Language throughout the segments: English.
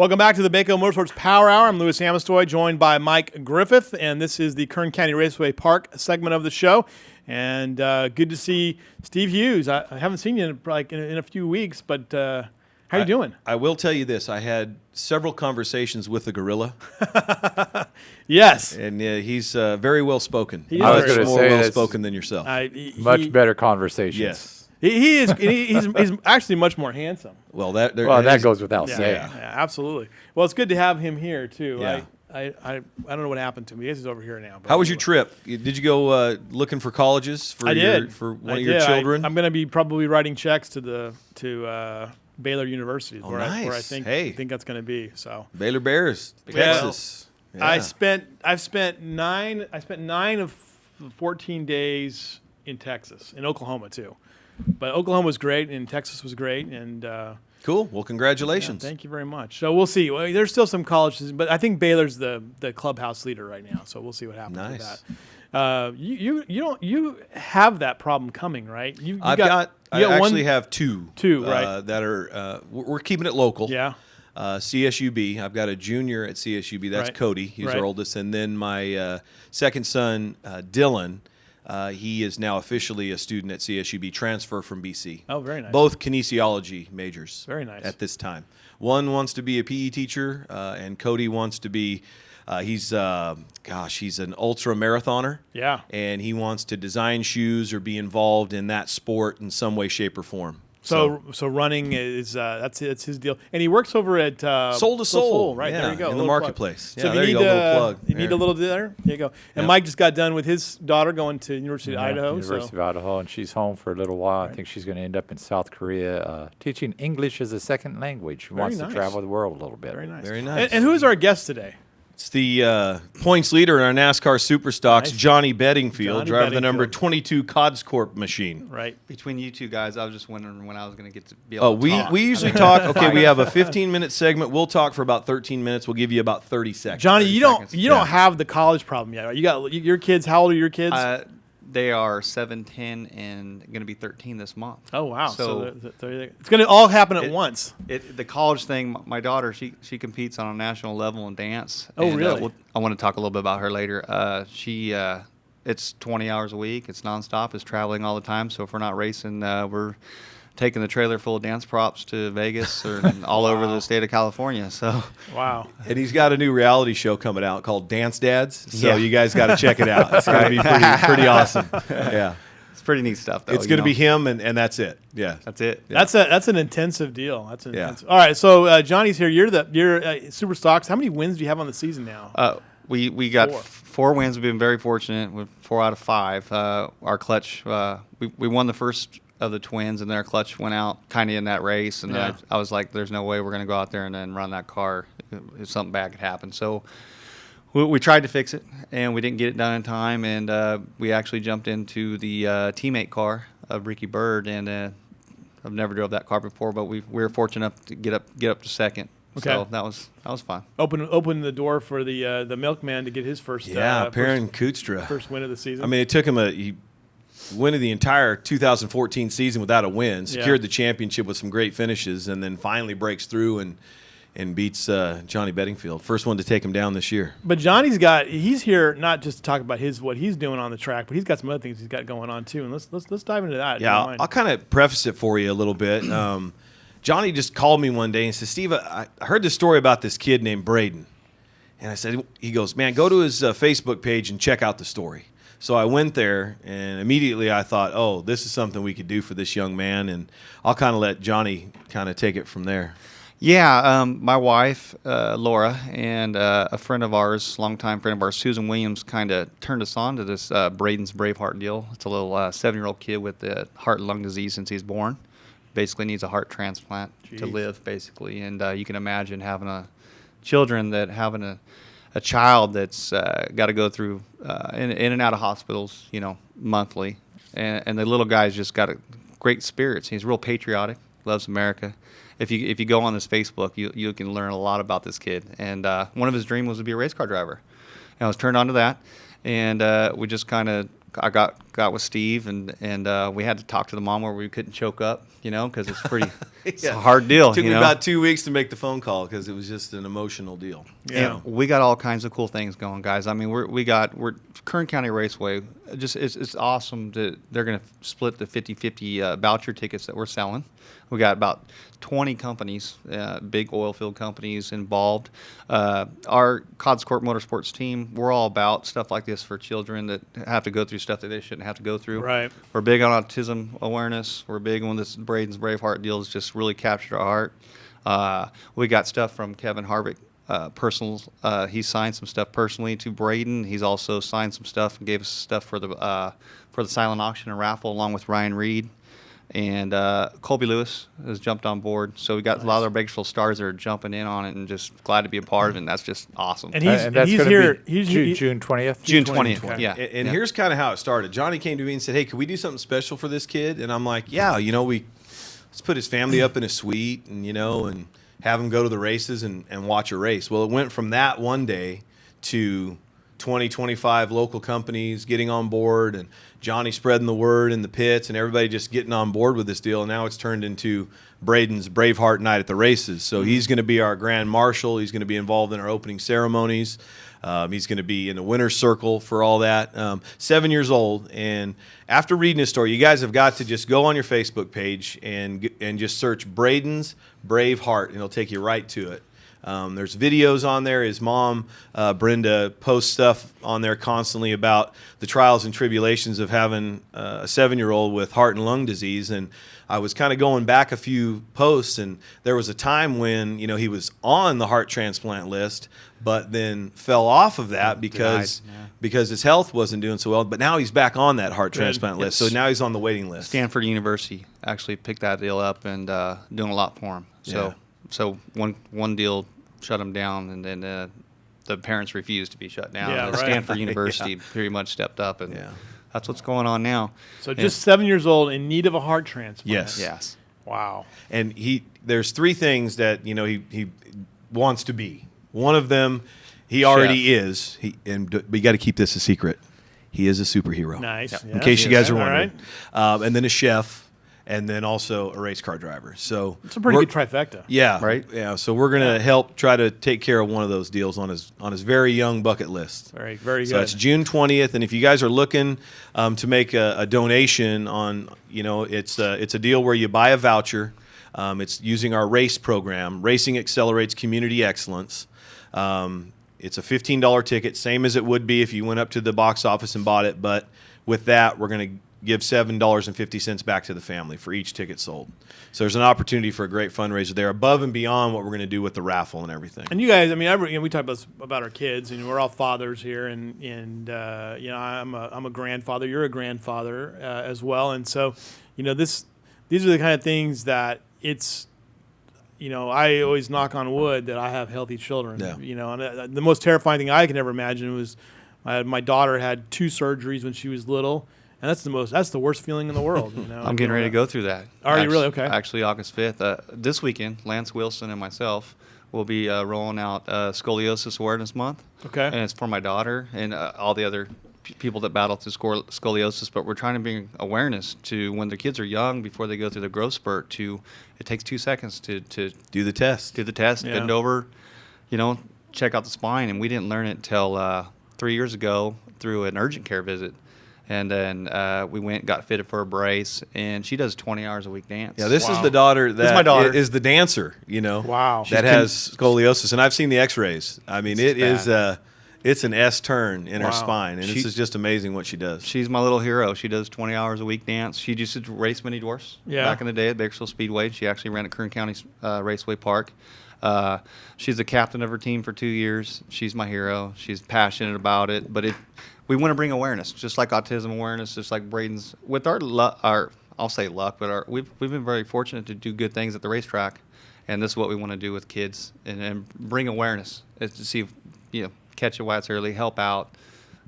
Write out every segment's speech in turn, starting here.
Welcome back to the Bako Motorsports Power Hour. I'm Louis Hamastoy, joined by Mike Griffith, and this is the Kern County Raceway Park segment of the show. And good to see Steve Hughes. I haven't seen you in a few weeks, but how are you doing? I will tell you this. I had several conversations with the gorilla. Yes. And he's very well-spoken. I was going to more say well-spoken than yourself. Much better conversations. Yes. He's actually much more handsome. Well, that goes without saying. Yeah, absolutely. Well, it's good to have him here too. Yeah. I don't know what happened to me. I guess he's over here now. How was your trip? Did you go looking for colleges for one of your children? I'm going to be probably writing checks to Baylor University, where I think that's going to be. So Baylor Bears, Texas. Yeah. I've spent 9 of 14 days in Texas, in Oklahoma too. But Oklahoma was great, and Texas was great, and cool. Well, congratulations. Yeah, thank you very much. So we'll see. Well, there's still some colleges, but I think Baylor's the clubhouse leader right now. So we'll see what happens with that. You have that problem coming, right? I actually have two. Right? That are we're keeping it local. Yeah. CSUB. I've got a junior at CSUB. That's Cody. He's our oldest, and then my second son, Dylan. He is now officially a student at CSUB, transfer from BC. Oh, very nice. Both kinesiology majors. Very nice. At this time. One wants to be a PE teacher, and Cody wants to be, he's an ultra marathoner. Yeah. And he wants to design shoes or be involved in that sport in some way, shape, or form. So running is that's his deal, and he works over at Soul to Soul, right? Yeah, there you go, in the marketplace. So there you go, little plug. You need a little there you go. And Mike just got done with his daughter going to University of Idaho. University of Idaho, and she's home for a little while. I think she's going to end up in South Korea teaching English as a second language. She wants to travel the world a little bit. Very nice. Very nice. And who is our guest today? It's the points leader in our NASCAR Superstocks, Johnny Bedingfield, driving the number 22 Cods Corp machine. Right. Between you two guys, I was just wondering when I was going to get to be able to talk. We usually talk. Okay, we have a 15-minute segment. We'll talk for about 13 minutes. We'll give you about 30 seconds. Johnny, you don't have the college problem yet. You got your kids. How old are your kids? They are 7, 10, and going to be 13 this month. Oh, wow. So it's going to all happen at once. The college thing, my daughter, she competes on a national level in dance. Oh, really? I want to talk a little bit about her later. It's 20 hours a week. It's nonstop. It's traveling all the time. So if we're not racing, we're taking the trailer full of dance props to Vegas or all over the state of California. So wow. And he's got a new reality show coming out called Dance Dads. So you guys got to check it out. It's going to be pretty awesome. Yeah. It's pretty neat stuff, though. It's going to be him, and that's it. Yeah. That's it. Yeah. That's an intensive deal. That's intensive. All right, so Johnny's here. You're Super Stocks. How many wins do you have on the season now? We got 4 wins. We've been very fortunate with 4 out of 5. Our clutch, we won the first of the twins, and their clutch went out kind of in that race, and I was like, there's no way we're going to go out there and then run that car if something bad could happen. So we tried to fix it, and we didn't get it done in time, and we actually jumped into the teammate car of Ricky Bird, and I've never drove that car before, but we were fortunate enough to get up to second. Okay. So that was fun. Open the door for the milkman to get his first Perrin Kutstra. First win of the season. I mean, it took him he win of the entire 2014 season without a win, secured the championship with some great finishes, and then finally breaks through and beats Johnny Bedingfield. First one to take him down this year. But he's here not just to talk about what he's doing on the track, but he's got some other things he's got going on too. And let's dive into that. Yeah, I'll kind of preface it for you a little bit. Johnny just called me one day and said, Steve, I heard this story about this kid named Braden. And I said, he goes, man, go to his Facebook page and check out the story. So I went there, and immediately I thought, oh, this is something we could do for this young man, and I'll kind of let Johnny kind of take it from there. Yeah, my wife, Laura, and a friend of ours, longtime friend of ours, Susan Williams, kind of turned us on to this Braden's Braveheart deal. It's a little 7-year-old kid with heart and lung disease since he's born. Basically needs a heart transplant to live, basically. And you can imagine having having a child that's got to go through in and out of hospitals, monthly. And the little guy's just got great spirits. He's real patriotic, loves America. If you go on his Facebook, you can learn a lot about this kid. And one of his dreams was to be a race car driver. And I was turned on to that. And we just I got got with Steve, and we had to talk to the mom where we couldn't choke up, because it's pretty it's a hard deal. It took me about 2 weeks to make the phone call because it was just an emotional deal. Yeah. And we got all kinds of cool things going, guys. I mean, we're Kern County Raceway. Just it's awesome that they're going to split the 50-50 voucher tickets that we're selling. We got about 20 companies, big oil field companies involved. Our Bako Motorsports team, we're all about stuff like this for children that have to go through stuff that they shouldn't have to go through. Right. We're big on autism awareness. We're big on this Bradens Braveheart deal. Has just really captured our heart. We got stuff from Kevin Harvick. Personal, he signed some stuff personally to Braden. He's also signed some stuff and gave us stuff for the silent auction and raffle along with Ryan Reed. And Colby Lewis has jumped on board. So we got a lot of our Bakersfield stars that are jumping in on it and just glad to be a part of it. And that's just awesome. And And that's he's gonna here. be June 20th? June 20th, Okay. yeah. And here's kind of how it started. Johnny came to me and said, "Hey, could we do something special for this kid?" And I'm like, "Yeah, let's put his family up in a suite and and have him go to the races and watch a race." Well, it went from that one day to 20, 25 local companies getting on board, and Johnny spreading the word in the pits, and everybody just getting on board with this deal. And now it's turned into Braden's Braveheart Night at the races. So he's going to be our grand marshal. He's going to be involved in our opening ceremonies. He's going to be in the winner's circle for all that. 7 years old, and after reading his story, you guys have got to just go on your Facebook page and just search Braden's Braveheart, and it'll take you right to it. There's videos on there. His mom, Brenda, posts stuff on there constantly about the trials and tribulations of having a 7-year-old with heart and lung disease. And I was kind of going back a few posts, and there was a time when he was on the heart transplant list, but then fell off of that because his health wasn't doing so well. But now he's back on that heart transplant list, so now he's on the waiting list. Stanford University actually picked that deal up and doing a lot for him. So one deal shut him down, and then the parents refused to be shut down. Yeah, And right. Stanford University pretty much stepped up, and that's what's going on now. So just 7 years old in need of a heart transplant. Yes. Wow. And there's 3 things that he wants to be. One of them, he already is. But you got to keep this a secret. He is a superhero. Nice. In case you guys are All wondering. right. And then a chef, and then also a race car driver. So It's a pretty good trifecta. Yeah. Right? Yeah. So we're gonna help try to take care of one of those deals on his very young bucket list. Very, very So good. that's June 20th, and if you guys are looking to make a donation on, it's a deal where you buy a voucher. It's using our race program. Racing Accelerates Community Excellence. It's a $15 ticket, same as it would be if you went up to the box office and bought it. But with that, we're going to give $7.50 back to the family for each ticket sold. So there's an opportunity for a great fundraiser there, above and beyond what we're going to do with the raffle and everything. And you guys, I mean, we talk about our kids, and we're all fathers here, and I'm a grandfather. You're a grandfather as well, and so these are the kind of things that it's. I always knock on wood that I have healthy children. Yeah. And the most terrifying thing I can ever imagine was my daughter had 2 surgeries when she was little. And that's the worst feeling in the world. I'm getting ready to go through that. Are you really? Okay. Actually, August 5th. This weekend, Lance Wilson and myself will be rolling out Scoliosis Awareness Month. Okay. And it's for my daughter and all the other people that battle through scoliosis. But we're trying to bring awareness to when the kids are young, before they go through the growth spurt, it takes 2 seconds to Do the test. Yeah. bend over, check out the spine. And we didn't learn it until 3 years ago through an urgent care visit. And then we went and got fitted for a brace, and she does 20 hours a week dance. Yeah, this is the daughter that is my daughter. is the dancer, Wow. that has scoliosis. And I've seen the x-rays. I mean, it's an S turn in her Wow. spine, and She- this is just amazing what she does. She's my little hero. She does 20 hours a week dance. She used to race mini dwarfs back in the day at Bakersfield Speedway. She actually ran at Kern County Raceway Park. She's the captain of her team for 2 years. She's my hero. She's passionate about it. But we want to bring awareness, just like autism awareness, just like Braden's. With I'll say luck, but we've been very fortunate to do good things at the racetrack, and this is what we want to do with kids and bring awareness. Is to see if, catch it while it's early, help out,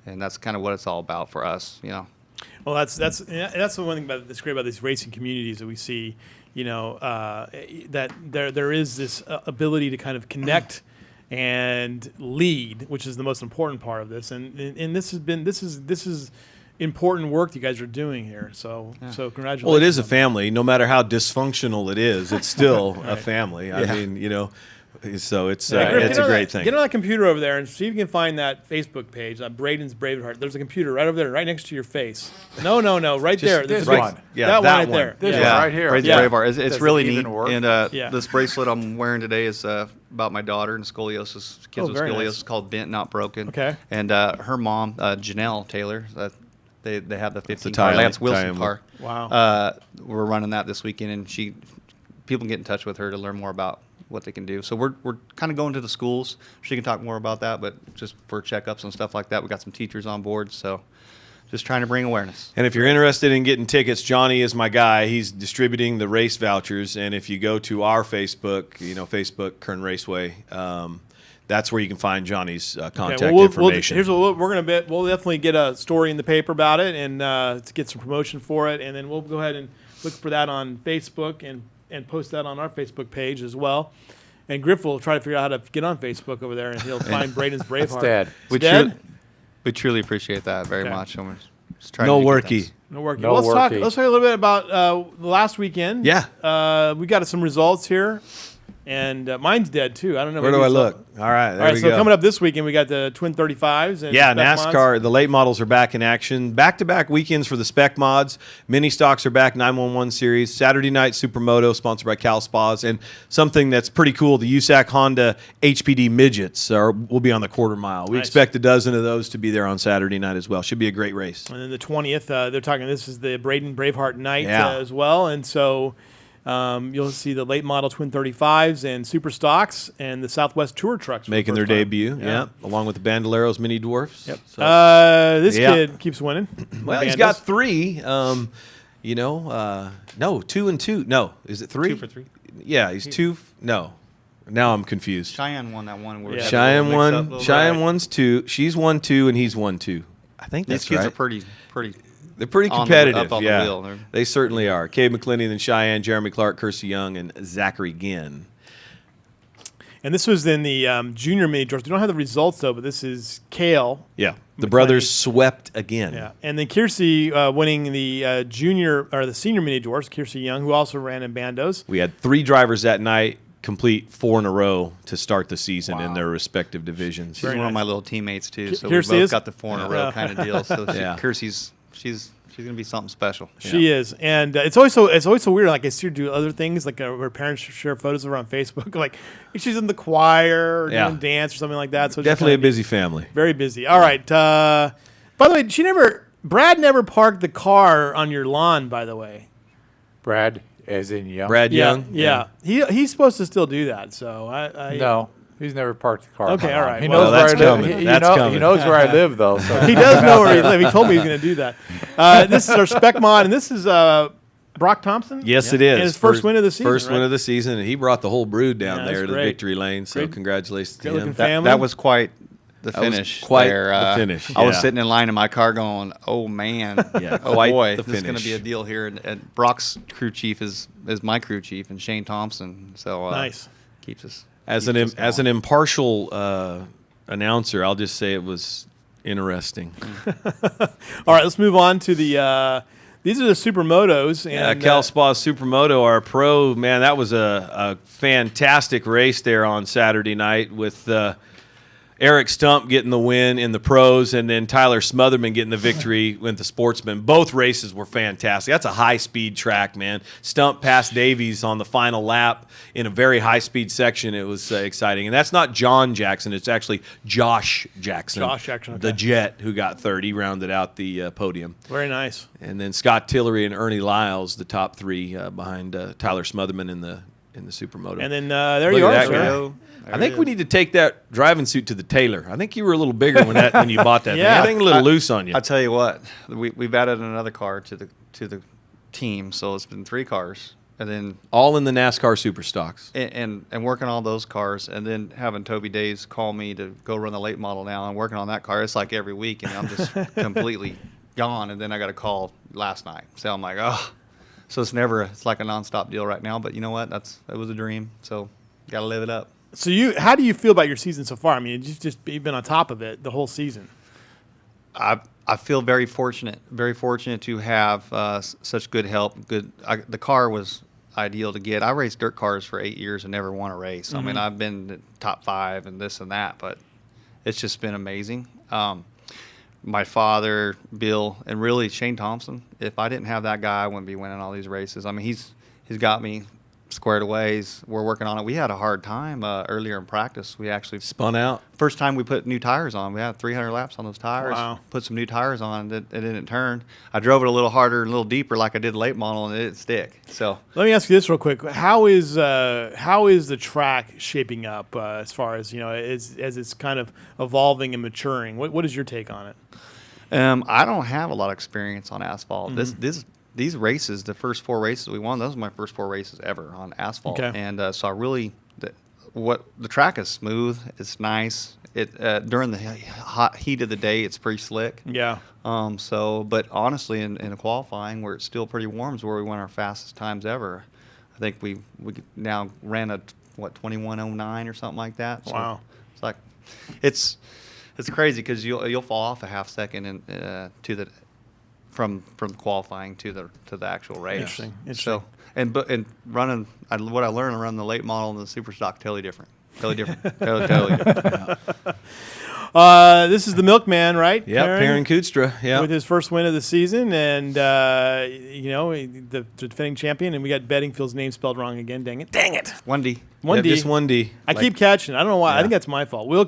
and that's kind of what it's all about for us. Well, that's the one thing that's great about these racing communities that we see. That there is this ability to kind of connect and lead, which is the most important part of this. And this is important work you guys are doing here. So congratulations. Well, it is a family. No matter how dysfunctional it is, it's still a family. I Yeah. mean, so it's Griff, it's a great thing. Get on that computer over there and see if you can find that Facebook page, Bradens Braveheart. There's a computer right over there, right next to your face. No, right there. this There's a one. Yeah, that one that right one. there. This yeah. one right here. Braden's Yeah. Braveheart. It's Does it really even neat. work? And Yeah. this bracelet I'm wearing today is about my daughter and scoliosis. Kids with very scoliosis, nice. called Bent Not Broken. Okay. And her mom, Janelle Taylor, they have the 15 car, Italian- Lance Wilson Italian car. Wow. We're running that this weekend, and people can get in touch with her to learn more about what they can do. So we're kind of going to the schools. She can talk more about that, but just for checkups and stuff like that, we got some teachers on board. So just trying to bring awareness. And if you're interested in getting tickets, Johnny is my guy. He's distributing the race vouchers. And if you go to our Facebook, Facebook Kern Raceway, that's where you can find Johnny's contact information. Here's what we're going to we'll definitely get a story in the paper about it and to get some promotion for it, and then we'll go ahead and look for that on Facebook and post that on our Facebook page as well. And Griff will try to figure out how to get on Facebook over there, and he'll find Bradens Braveheart. It's dead. We truly appreciate that very Okay. much. And we're just trying No to do good worky. things. No work. No Let's worky. talk a little bit about the last weekend. Yeah. We got some results here, and mine's dead too. I don't know. Where maybe do I it's look? All right, there All right, we so go. coming up this weekend, we got the Twin 35s. And Yeah, Spec Mods. NASCAR, the late models are back in action. Back-to-back weekends for the Spec Mods. Mini stocks are back, 911 series. Saturday night Supermoto, sponsored by Cal Spas. And something that's pretty cool, the USAC Honda HPD Midgets will be on the quarter mile. We Nice. expect a dozen of those to be there on Saturday night as well. Should be a great race. And then the 20th, they're talking, this is the Braden Braveheart night Yeah. as well. And so you'll see the late model Twin 35s and Super Stocks and the Southwest Tour trucks. for the Making their first time. debut, yeah. Along with the Bandoleros Mini Dwarfs. Yep. So, This Yeah. kid keeps winning. well, he's got three. No, 2 and 2. No, is it 3? 2 for 3. Yeah, he's 2. No. Now I'm confused. Cheyenne won that one. Where we Yeah. had a Cheyenne little mix-up, won. little Cheyenne bit. won's 2. She's 1-2, and he's 1-2. I think These that's kids right. are pretty. They're pretty on the- competitive. up on the yeah, wheel. They're- they certainly are. Cade McClinney, then Cheyenne, Jeremy Clark, Kersey Young, and Zachary Ginn. And this was in the junior mini dwarfs. We don't have the results though, but this is Kale. Yeah, the McClinney. brothers swept again. Yeah, and then Kiersey winning the junior or the senior mini dwarfs. Kiersey Young, who also ran in bandos. We had 3 drivers that night complete 4 in a row to start the season in their respective divisions. She's one of my little teammates too. So Kiersey we both is? got the 4 in a row Yeah. kind of deal. So Yeah. she's gonna be something special. She is, and it's always so weird. Like I see her do other things, like her parents share photos of her on Facebook. Like she's in the choir or Yeah. doing dance or something like that. So it's Definitely a kinda busy family. very busy. All right. By the way, Brad never parked the car on your lawn. By the way, Brad, as in young. Brad Young. Yeah. He's supposed to still do that. So I No, he's never parked the car. Okay, all right. He Well, knows that's where I coming. live. He, That's you know, coming. He knows where I live, though. So He does know where he lives. He told me he was going to do that. This is our Spec Mod, and this is Brock Thompson. Yes, it is. And his first win of the season. First win right? of the season, and he brought the whole brood down Yeah, there that's to the great. victory lane. So Great- congratulations to great-looking him. family. That was quite the That was finish. quite there. the finish, I was yeah. sitting in line in my car going, "Oh man, Yeah, oh quite boy, the this is going to finish. be a deal here." And Brock's crew chief is my crew chief, and Shane Thompson. So Nice. keeps us As keeps us an going. impartial announcer, I'll just say it was interesting. All right, let's move on to the. These are the Supermotos. Yeah, And, Cal Spa Supermoto, our pro, man, that was a fantastic race there on Saturday night with Eric Stump getting the win in the pros and then Tyler Smotherman getting the victory with the sportsmen. Both races were fantastic. That's a high-speed track, man. Stump passed Davies on the final lap in a very high-speed section. It was exciting. And that's not John Jackson. It's actually Josh Jackson. Josh Jackson, The okay. Jet, who got 30, rounded out the podium. Very nice. And then Scott Tillery and Ernie Lyles, the top 3 behind Tyler Smotherman in the Supermoto. And then there Look you at are, that guy. sir. I think we need to take that driving suit to the tailor. I think you were a little bigger when you bought that Yeah. thing. I think a little loose on you. I tell you what, we've added another car to the team, so it's been 3 cars, and then All in the NASCAR Super Stocks. and working on those cars, and then having Toby Days call me to go run the late model now, and working on that car. It's like every week, and I'm just completely gone. And then I got a call last night, so I'm like, oh, so it's like a nonstop deal right now. But you know what? That was a dream, so got to live it up. So how do you feel about your season so far? I mean, you've been on top of it the whole season. I feel very fortunate to have such good help. The car was ideal to get. I raced dirt cars for 8 years and never won a race. Mm-hmm. I mean, I've been the top 5 and this and that, but it's just been amazing. My father, Bill, and really Shane Thompson. If I didn't have that guy, I wouldn't be winning all these races. I mean, he's got me squared away. We're working on it. We had a hard time earlier in practice. We actually Spun out. first time we put new tires on. We had 300 laps on those tires. Wow. Put some new tires on, and it didn't turn. I drove it a little harder and a little deeper, like I did the late model, and it didn't stick. So Let me ask you this real quick: how is the track shaping up as far as as it's kind of evolving and maturing? What is your take on it? I don't have a lot of experience on asphalt. Mm-hmm. These races, the first 4 races we won, those are my first 4 races ever on asphalt. Okay. And so I really, the track is smooth. It's nice. During the hot heat of the day, it's pretty slick. Yeah. But honestly, in the qualifying, where it's still pretty warm, is where we won our fastest times ever. I think we now ran a 21:09 or something like that. So Wow. It's like, it's crazy because you'll fall off a half second from qualifying to the actual race. Interesting. So and running, what I learned running the late model and the super stock totally different. Totally different. totally different. This is the Milkman, right? Yeah, Perrin Kudstra. Yeah. With his first win of the season, and the defending champion, and we got Bedingfield's name spelled wrong again. Dang it! 1D. Just 1D. I keep catching. I don't know why. I think that's my fault. Will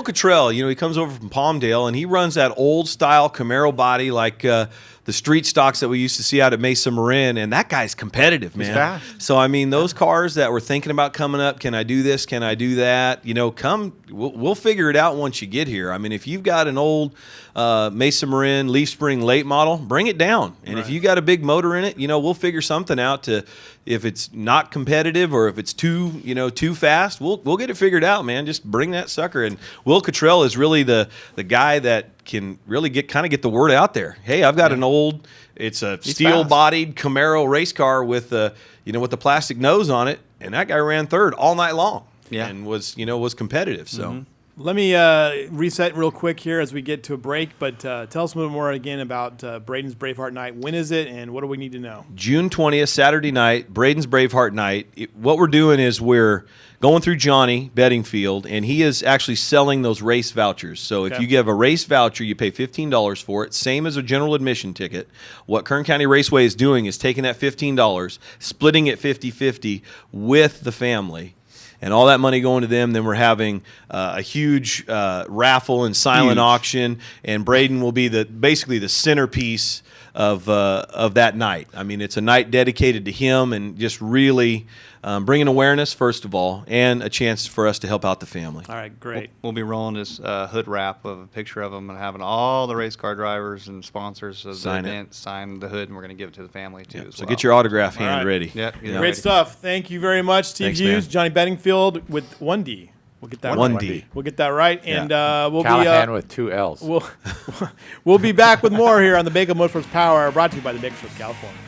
Cottrell, he comes over from Palmdale, and he runs that old-style Camaro body like the street stocks that we used to see out at Mesa Marin, and that guy's competitive, man. He's fast. So, I mean, those cars that were thinking about coming up, can I do this, can I do that, we'll figure it out once you get here. I mean, if you've got an old Mesa Marin Leaf Spring late model, bring it down. And if you got a big motor in it, we'll figure something out to, if it's not competitive or if it's too fast, we'll get it figured out, man. Just bring that sucker. And Will Cottrell is really the guy that can really get the word out there. Hey, I've got an old, it's a steel-bodied Camaro race car with with the plastic nose on it, and that guy ran third all night long. Yeah. And was competitive. So. Let me reset real quick here as we get to a break, but tell us a little more again about Bradens Braveheart Night. When is it, and what do we need to know? June 20th, Saturday night, Bradens Braveheart Night. What we're doing is we're going through Johnny Bedingfield, and he is actually selling those race vouchers. So if you give a race voucher, you pay $15 for it, same as a general admission ticket. What Kern County Raceway is doing is taking that $15, splitting it 50-50 with the family, and all that money going to them. Then we're having a huge raffle and silent auction, and Braden will be basically the centerpiece of that night. I mean, it's a night dedicated to him, and just really bringing awareness, first of all, and a chance for us to help out the family. All right, great. We'll be rolling this hood wrap of a picture of him and having all the race car drivers and sponsors of the event sign the hood, and we're going to give it to the family too. So get your autograph hand ready. Yep. Great stuff. Thank you very much, Steve Thanks, Hughes, man. Johnny Bedingfield with 1D. We'll get that 1D. right. We'll get that right, and we'll Callahan with 2 L's. We'll be back with more here on the Bako Motorsports Power Hour, brought to you by the Bakersfield, California.